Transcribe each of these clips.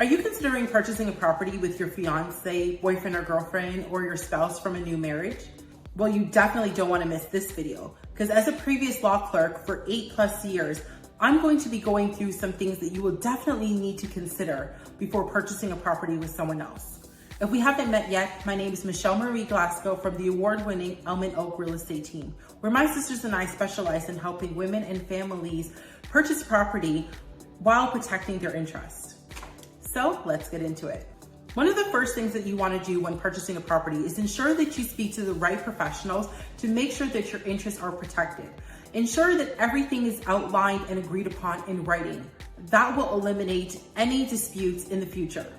Are you considering purchasing a property with your fiance, boyfriend or girlfriend, or your spouse from a new marriage? Well, you definitely don't want to miss this video, because as a previous law clerk for 8+ years, I'm going to be going through some things that you will definitely need to consider before purchasing a property with someone else. If we haven't met yet, my name is Michelle Marie Glasgow from the award-winning ELM Oak real estate team, where my sisters and I specialize in helping women and families purchase property while protecting their interests. So let's get into it. One of the first things that you want to do when purchasing a property is ensure that you speak to the right professionals to make sure that your interests are protected. Ensure that everything is outlined and agreed upon in writing. That will eliminate any disputes in the future.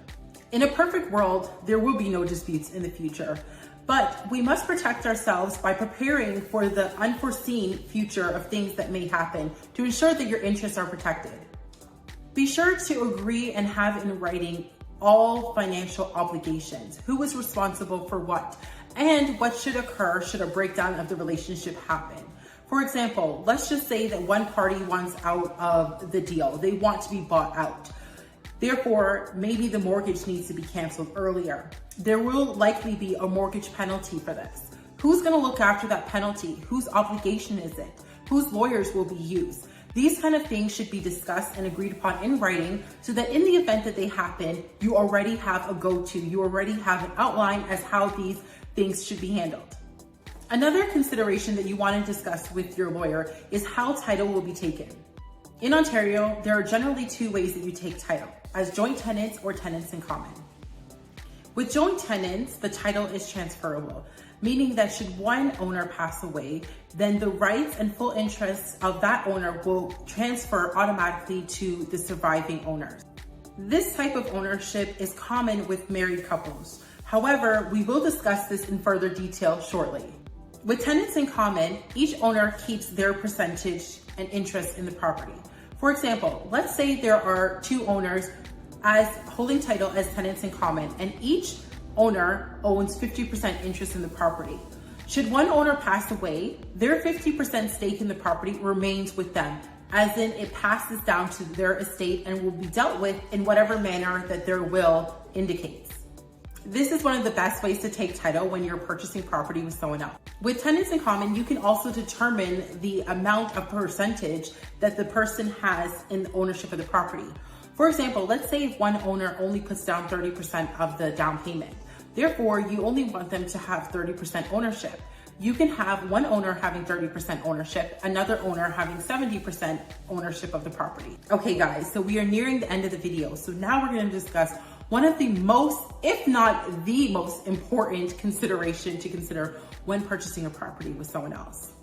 In a perfect world, there will be no disputes in the future, but we must protect ourselves by preparing for the unforeseen future of things that may happen to ensure that your interests are protected. Be sure to agree and have in writing all financial obligations, who is responsible for what, and what should occur should a breakdown of the relationship happen. For example, let's just say that one party wants out of the deal. They want to be bought out. Therefore, maybe the mortgage needs to be canceled earlier. There will likely be a mortgage penalty for this. Who's going to look after that penalty? Whose obligation is it? Whose lawyers will be used? These kind of things should be discussed and agreed upon in writing so that in the event that they happen, you already have a go-to. You already have an outline as how these things should be handled. Another consideration that you want to discuss with your lawyer is how title will be taken. In Ontario, there are generally two ways that you take title, as joint tenants or tenants in common. With joint tenants, the title is transferable, meaning that should one owner pass away, then the rights and full interests of that owner will transfer automatically to the surviving owners. This type of ownership is common with married couples. However, we will discuss this in further detail shortly. With tenants in common, each owner keeps their percentage and interest in the property. For example, let's say there are two owners as holding title as tenants in common, and each owner owns 50% interest in the property. Should one owner pass away, their 50% stake in the property remains with them, as in it passes down to their estate and will be dealt with in whatever manner that their will indicates. This is one of the best ways to take title when you're purchasing property with someone else. With tenants in common, you can also determine the amount of percentage that the person has in ownership of the property. For example, let's say if one owner only puts down 30% of the down payment. Therefore, you only want them to have 30% ownership. You can have one owner having 30% ownership, another owner having 70% ownership of the property. Okay guys, so we are nearing the end of the video. So now we're going to discuss one of the most, if not the most important consideration to consider when purchasing a property with someone else.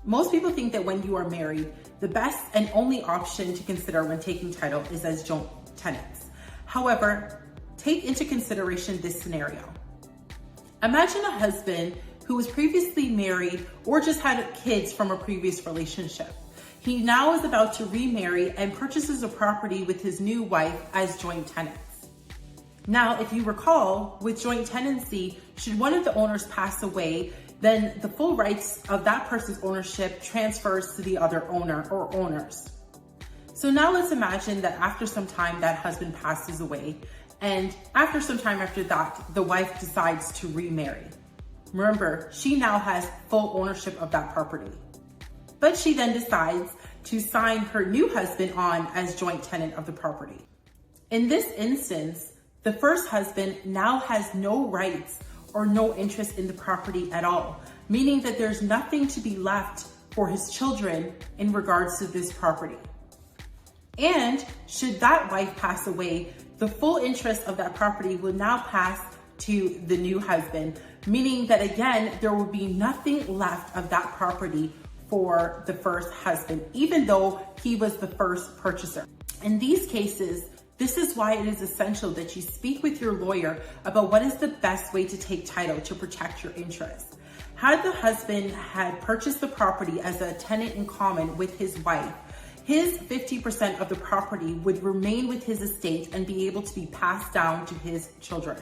Most people think that when you are married, the best and only option to consider when taking title is as joint tenants. However, take into consideration this scenario. Imagine a husband who was previously married or just had kids from a previous relationship. He now is about to remarry and purchases a property with his new wife as joint tenants. Now, if you recall, with joint tenancy, should one of the owners pass away, then the full rights of that person's ownership transfers to the other owner or owners. So now let's imagine that after some time that husband passes away, and after some time after that, the wife decides to remarry. Remember, she now has full ownership of that property. But she then decides to sign her new husband on as joint tenant of the property. In this instance, the first husband now has no rights or no interest in the property at all, meaning that there's nothing to be left for his children in regards to this property. And should that wife pass away, the full interest of that property will now pass to the new husband, meaning that again, there will be nothing left of that property for the first husband, even though he was the first purchaser. In these cases, this is why it is essential that you speak with your lawyer about what is the best way to take title to protect your interests. Had the husband had purchased the property as a tenant in common with his wife, his 50% of the property would remain with his estate and be able to be passed down to his children.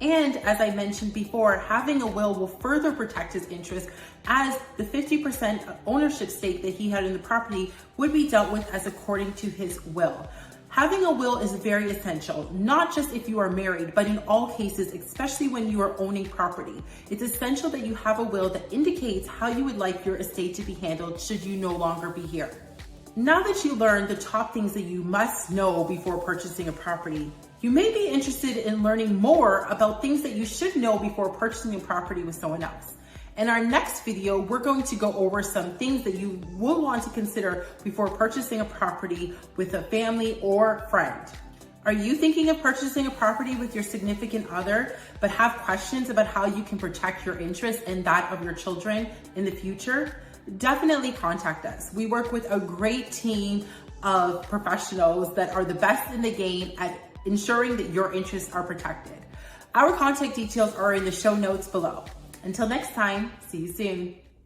And as I mentioned before, having a will further protect his interest, as the 50% ownership stake that he had in the property would be dealt with as according to his will. Having a will is very essential, not just if you are married, but in all cases, especially when you are owning property. It's essential that you have a will that indicates how you would like your estate to be handled should you no longer be here. Now that you learned the top things that you must know before purchasing a property, you may be interested in learning more about things that you should know before purchasing a property with someone else. In our next video, we're going to go over some things that you will want to consider before purchasing a property with a family or friend. Are you thinking of purchasing a property with your significant other, but have questions about how you can protect your interests and that of your children in the future? Definitely contact us. We work with a great team of professionals that are the best in the game at ensuring that your interests are protected. Our contact details are in the show notes below. Until next time, see you soon.